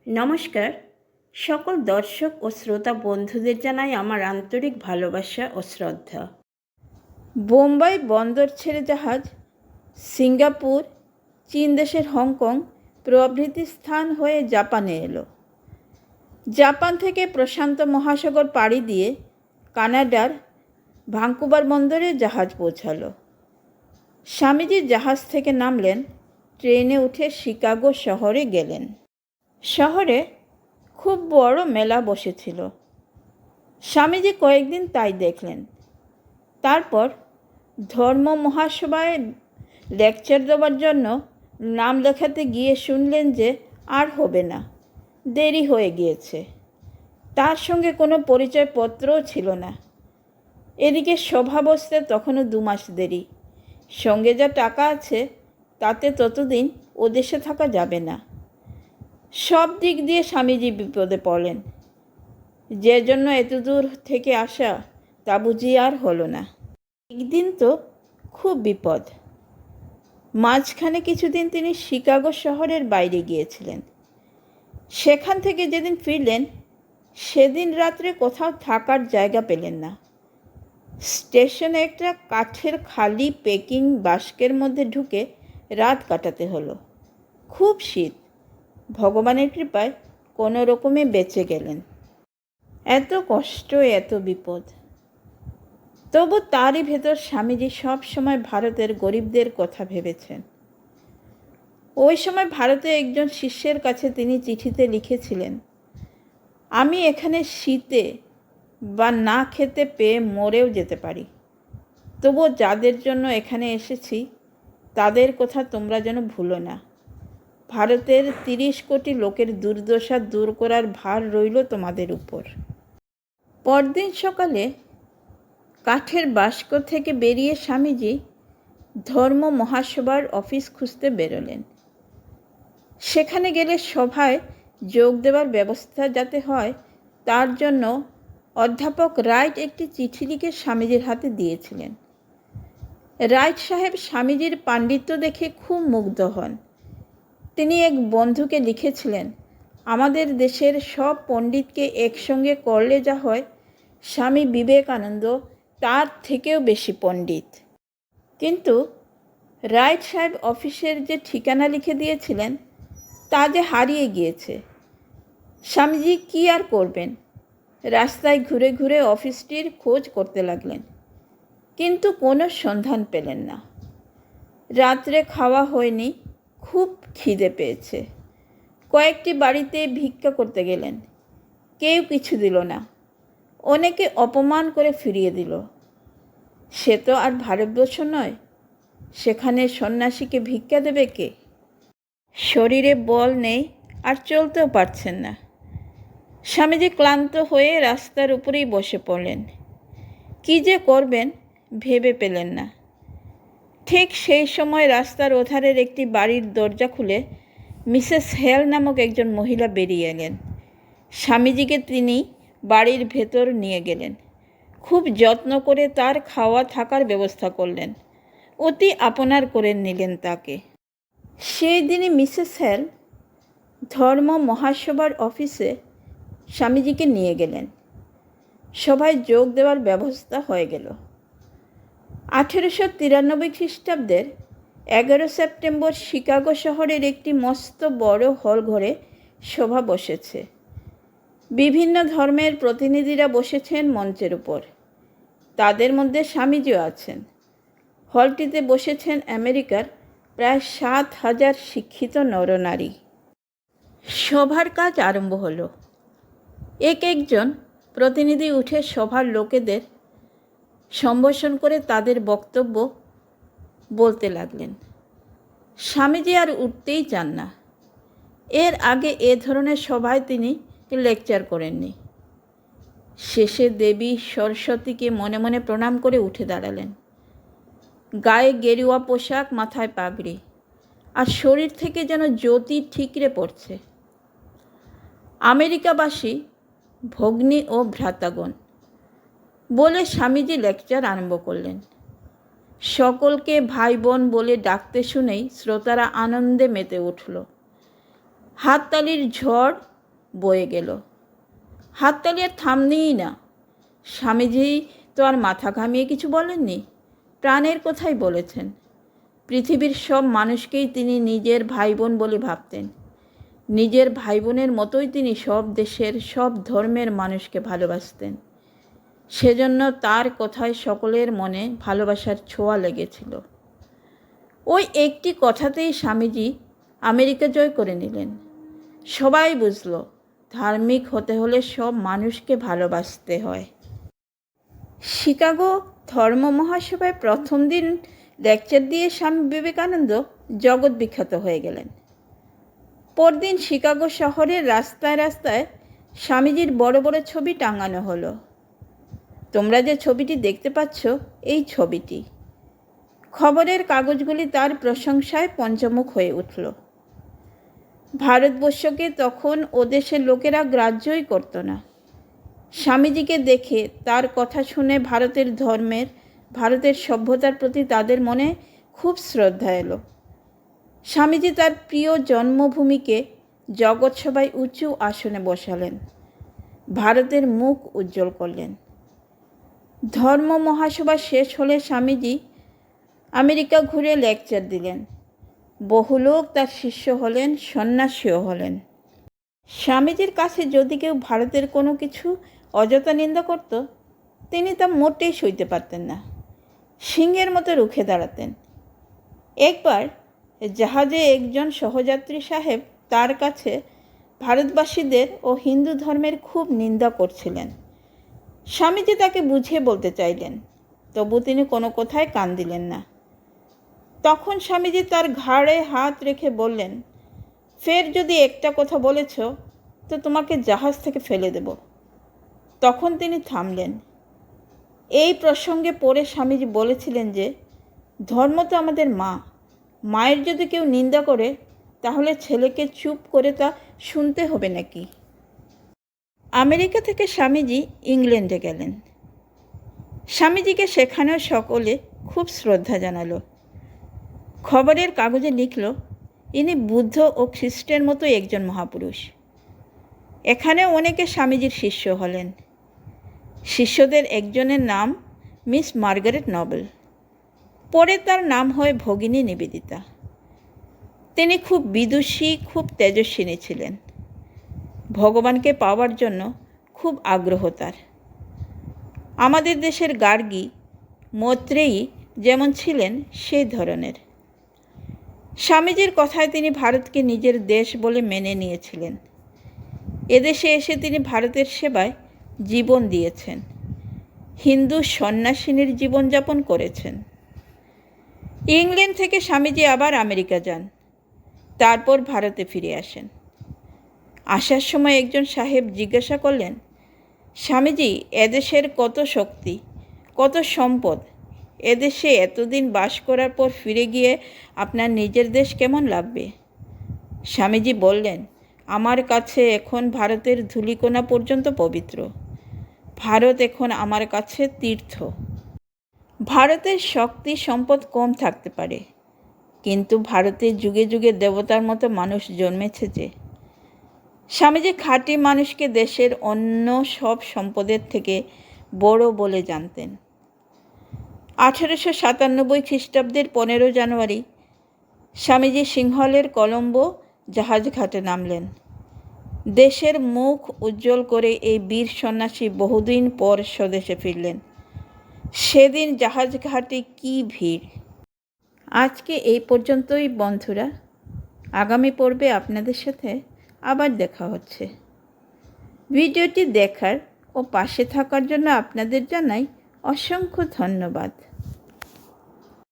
নমস্কার। সকল দর্শক ও শ্রোতা বন্ধুদের জানাই আমার আন্তরিক ভালোবাসা ও শ্রদ্ধা। বোম্বাই বন্দর ছেড়ে জাহাজ সিঙ্গাপুর, চীন দেশের হংকং প্রভৃতি স্থান হয়ে জাপানে এলো। জাপান থেকে প্রশান্ত মহাসাগর পাড়ি দিয়ে কানাডার ভাঙ্কুভার বন্দরে জাহাজ পৌঁছালো। স্বামীজি জাহাজ থেকে নামলেন, ট্রেনে উঠে শিকাগো শহরে গেলেন। শহরে খুব বড় মেলা বসেছিল। স্বামীজি কয়েকদিন তাই দেখলেন। তারপর ধর্ম মহাসভায় লেকচার দেওয়ার জন্য নাম লেখাতে গিয়ে শুনলেন যে আর হবে না, দেরি হয়ে গিয়েছে। তার সঙ্গে কোনো পরিচয়পত্রও ছিল না। এদিকে সভা বসতে তখনও 2 মাস দেরি। সঙ্গে যা টাকা আছে তাতে ততদিন ও দেশে থাকা যাবে না। সব দিক দিয়ে স্বামীজি বিপদে পড়লেন। যে জন্য এত দূর থেকে আসা তা বুঝি আর হলো না। একদিন তো খুব বিপদ। মাঝখানে কিছুদিন তিনি শিকাগো শহরের বাইরে গিয়েছিলেন। সেখান থেকে যেদিন ফিরলেন সেদিন রাত্রে কোথাও থাকার জায়গা পেলেন না। স্টেশনে একটা কাঠের খালি প্যাকিং বাস্কের মধ্যে ঢুকে রাত কাটাতে হলো। খুব শীত। ভগবানের কৃপায় কোনো রকমে বেঁচে গেলেন। এত কষ্ট, এত বিপদ, তবু তারই ভেতর স্বামীজি সব সময় ভারতের গরিবদের কথা ভেবেছেন। ওই সময় ভারতে একজন শিষ্যের কাছে তিনি চিঠিতে লিখেছিলেন, আমি এখানে শীতে বা না খেতে পেয়ে মরেও যেতে পারি, তবু যাদের জন্য এখানে এসেছি তাদের কথা তোমরা যেন ভুলো না। ভারতের 30 কোটি লোকের দুর্দশা দূর করার ভার রইল তোমাদের উপর। পরদিন সকালে কাঠের বাস্ক থেকে বেরিয়ে স্বামীজি ধর্ম মহাসভার অফিস খুঁজতে বেরোলেন। সেখানে গেলে সভায় যোগ দেওয়ার ব্যবস্থা যাতে হয় তার জন্য অধ্যাপক রাইট একটি চিঠি লিখে স্বামীজির হাতে দিয়েছিলেন। রাইট সাহেব স্বামীজির পাণ্ডিত্য দেখে খুব মুগ্ধ হন। তিনি এক বন্ধুকে লিখেছিলেন, আমাদের দেশের সব পণ্ডিতকে একসঙ্গে করলে যা হয়, স্বামী বিবেকানন্দ তার থেকেও বেশি পণ্ডিত। কিন্তু রাইট সাহেব অফিসের যে ঠিকানা লিখে দিয়েছিলেন তা যে হারিয়ে গিয়েছে। স্বামীজি কী আর করবেন, রাস্তায় ঘুরে ঘুরে অফিসটির খোঁজ করতে লাগলেন, কিন্তু কোনো সন্ধান পেলেন না। রাত্রে খাওয়া হয়নি, খুব খিদে পেয়েছে। কয়েকটি বাড়িতে ভিক্ষা করতে গেলেন, কেউ কিছু দিল না। অনেকে অপমান করে ফিরিয়ে দিল। সে তো আর ভারতবর্ষ নয়, সেখানে সন্ন্যাসীকে ভিক্ষা দেবে কে? শরীরে বল নেই, আর চলতেও পারছেন না। স্বামীজি ক্লান্ত হয়ে রাস্তার উপরেই বসে পড়লেন। কী যে করবেন ভেবে পেলেন না। ঠিক সেই সময় রাস্তার ওধারের একটি বাড়ির দরজা খুলে মিসেস হেল নামক একজন মহিলা বেরিয়ে এলেন। স্বামীজিকে তিনি বাড়ির ভেতর নিয়ে গেলেন। খুব যত্ন করে তার খাওয়া থাকার ব্যবস্থা করলেন, অতি আপনার করে নিলেন তাকে। সেই দিনই মিসেস হেল ধর্ম মহাসভার অফিসে স্বামীজিকে নিয়ে গেলেন। সভায় যোগ দেওয়ার ব্যবস্থা হয়ে গেল। 1893 খ্রিস্টাব্দের 11 সেপ্টেম্বর শিকাগো শহরের একটি মস্ত বড় হল ঘরে সভা বসেছে। বিভিন্ন ধর্মের প্রতিনিধিরা বসেছেন মঞ্চের উপর। তাদের মধ্যে স্বামীজিও আছেন। হলটিতে বসেছেন আমেরিকার প্রায় 7,000 শিক্ষিত নরনারী। সভার কাজ আরম্ভ হলো। একজন প্রতিনিধি উঠে সভার লোকেদের সম্ভাষণ করে তাদের বক্তব্য বলতে লাগলেন। স্বামীজি আর উঠতেই চান না। এর আগে এ ধরনের সভায় তিনি লেকচার করেননি। শেষে দেবী সরস্বতীকে মনে মনে প্রণাম করে উঠে দাঁড়ালেন। গায়ে গেরুয়া পোশাক, মাথায় পাগড়ি, আর শরীর থেকে যেন জ্যোতি ঠিকরে পড়ছে। আমেরিকাবাসী ভগ্নী ও ভ্রাতাগণ বলে স্বামীজি লেকচার আরম্ভ করলেন। সকলকে ভাই বোন বলে ডাকতে শুনেই শ্রোতারা আনন্দে মেতে উঠল। হাততালির ঝড় বয়ে গেল। হাততালি আর থামনেই না। স্বামীজি তো আর মাথা ঘামিয়ে কিছু বলেননি, প্রাণের কথাই বলেছেন। পৃথিবীর সব মানুষকেই তিনি নিজের ভাই বোন বলে ভাবতেন। নিজের ভাই বোনের মতোই তিনি সব দেশের সব ধর্মের মানুষকে ভালোবাসতেন। সেজন্য তার কথায় সকলের মনে ভালোবাসার ছোঁয়া লেগেছিল। ওই একটি কথাতেই স্বামীজি আমেরিকা জয় করে নিলেন। সবাই বুঝল, ধার্মিক হতে হলে সব মানুষকে ভালোবাসতে হয়। শিকাগো ধর্ম মহাসভায় প্রথম দিন লেকচার দিয়ে স্বামী বিবেকানন্দ জগৎ বিখ্যাত হয়ে গেলেন। পরদিন শিকাগো শহরের রাস্তায় রাস্তায় স্বামীজির বড় বড় ছবি টাঙানো হলো। তোমরা যে ছবিটি দেখতে পাচ্ছ, এই ছবিটি। খবরের কাগজগুলি তার প্রশংসায় পঞ্চমুখ হয়ে উঠল। ভারতবর্ষকে তখন ও দেশের লোকেরা গ্রাহ্যই করত না। স্বামীজিকে দেখে, তার কথা শুনে ভারতের ধর্মের, ভারতের সভ্যতার প্রতি তাদের মনে খুব শ্রদ্ধা এলো। স্বামীজি তার প্রিয় জন্মভূমিকে জগৎসভায় উঁচু আসনে বসালেন, ভারতের মুখ উজ্জ্বল করলেন। ধর্ম মহাসভা শেষ হলে স্বামীজি আমেরিকা ঘুরে লেকচার দিলেন। বহু লোক তার শিষ্য হলেন, সন্ন্যাসীও হলেন। স্বামীজির কাছে যদি কেউ ভারতের কোনো কিছু অযথা নিন্দা করত, তিনি তা মোটেই সইতে পারতেন না। সিংহের মতো রুখে দাঁড়াতেন। একবার জাহাজে একজন সহযাত্রী সাহেব তার কাছে ভারতবাসীদের ও হিন্দু ধর্মের খুব নিন্দা করছিলেন। স্বামীজি তাকে বুঝিয়ে বলতে চাইলেন, তবু তিনি কোনো কথায় কান দিলেন না। তখন স্বামীজি তার ঘাড়ে হাত রেখে বললেন, ফের যদি একটা কথা বলেছ তো তোমাকে জাহাজ থেকে ফেলে দেব। তখন তিনি থামলেন। এই প্রসঙ্গে পরে স্বামীজি বলেছিলেন যে, ধর্ম তো আমাদের মা, মায়ের যদি কেউ নিন্দা করে তাহলে ছেলেকে চুপ করে তা শুনতে হবে নাকি? আমেরিকা থেকে স্বামীজি ইংল্যান্ডে গেলেন। স্বামীজিকে সেখানেও সকলে খুব শ্রদ্ধা জানালো। খবরের কাগজে লিখল, ইনি বুদ্ধ ও খ্রিস্টের মতো একজন মহাপুরুষ। এখানেও অনেকে স্বামীজির শিষ্য হলেন। শিষ্যদের একজনের নাম মিস মার্গারেট নবেল, পরে তার নাম হয় ভগিনী নিবেদিতা। তিনি খুব বিদুষী, খুব তেজস্বিনী ছিলেন। ভগবানকে পাওয়ার জন্য খুব আগ্রহ তার। আমাদের দেশের গার্গী, মৈত্রেয়ী যেমন ছিলেন সেই ধরনের। স্বামীজির কথায় তিনি ভারতকে নিজের দেশ বলে মেনে নিয়েছিলেন। এদেশে এসে তিনি ভারতের সেবায় জীবন দিয়েছেন। হিন্দু সন্ন্যাসিনীর জীবনযাপন করেছেন। ইংল্যান্ড থেকে স্বামীজি আবার আমেরিকা যান, তারপর ভারতে ফিরে আসেন। আসার সময় একজন সাহেব জিজ্ঞাসা করলেন, স্বামীজি, এদেশের কত শক্তি, কত সম্পদ, এদেশে এতদিন বাস করার পর ফিরে গিয়ে আপনার নিজের দেশ কেমন লাগবে? স্বামীজি বললেন, আমার কাছে এখন ভারতের ধূলিকণা পর্যন্ত পবিত্র। ভারত এখন আমার কাছে তীর্থ। ভারতের শক্তি সম্পদ কম থাকতে পারে, কিন্তু ভারতে যুগে যুগে দেবতার মতো মানুষ জন্মেছে যে। স্বামীজি খাঁটি মানুষকে দেশের অন্য সব সম্পদের থেকে বড় বলে জানতেন। 1897 খ্রিস্টাব্দের 15 জানুয়ারি স্বামীজি সিংহলের কলম্বো জাহাজঘাটে নামলেন। দেশের মুখ উজ্জ্বল করে এই বীর সন্ন্যাসী বহুদিন পর স্বদেশে ফিরলেন। সেদিন জাহাজঘাটে কী ভিড়! আজকে এই পর্যন্তই বন্ধুরা। আগামী পর্বে আপনাদের সাথে আবার দেখা হচ্ছে। ভিডিওটি দেখার ও পাশে থাকার জন্য আপনাদের জানাই অসংখ্য ধন্যবাদ।